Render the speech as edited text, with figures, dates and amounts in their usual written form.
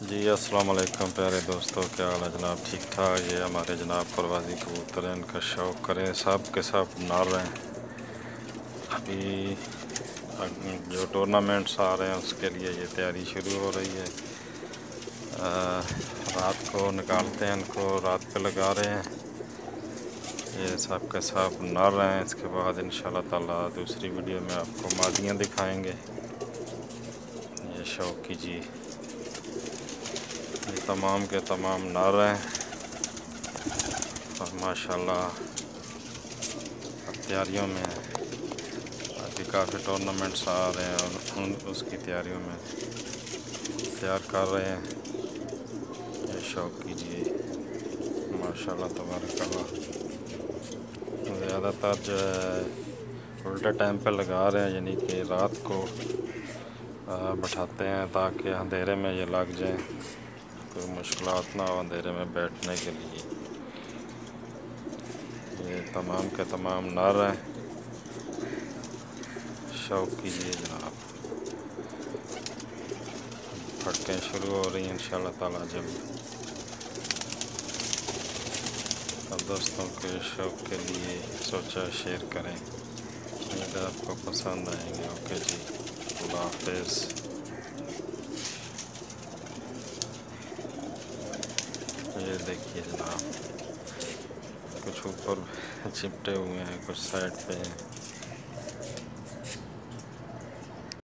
जी अस्सलाम वालेकुम प्यारे दोस्तों, क्या हाल है जनाब? ठीक ठाक। ये हमारे जनाब परवाज़ी कबूतर हैं, इनका शौक़ करें, सब के सब नार रहे हैं। अभी जो टूर्नामेंट्स आ रहे हैं उसके लिए ये तैयारी शुरू हो रही है। रात को निकालते हैं इनको, रात पे लगा रहे हैं। ये सब के सब नार रहे हैं। इसके बाद इंशाल्लाह ताला दूसरी वीडियो में आपको मादियाँ दिखाएंगे। ये शौक़ कीजिए। ये तमाम के तमाम नार हैं और माशाल्लाह अब तैयारियों में है। अभी काफ़ी टूर्नामेंट्स आ रहे हैं और उसकी तैयारियों में तैयार कर रहे हैं। ये शौक़ कीजिए माशाल्लाह तबारकल्लाह। ज़्यादातर जो है उल्टे टाइम पे लगा रहे हैं, यानी कि रात को बैठाते हैं ताकि अंधेरे में ये लग जाएं, कोई मुश्किलात ना हो अंधेरे में बैठने के लिए। ये तमाम के तमाम नर हैं। शौक़ कीजिए जनाब। फटकें शुरू हो रही हैं इंशाल्लाह ताला जब। अब दोस्तों के शौक़ के लिए सोचा शेयर करें, उम्मीद है आपको पसंद आएंगे। ओके जी, अल्लाह हाफ़िज़। ये देखिए जनाब, कुछ ऊपर चिपटे हुए हैं, कुछ साइड पे हैं।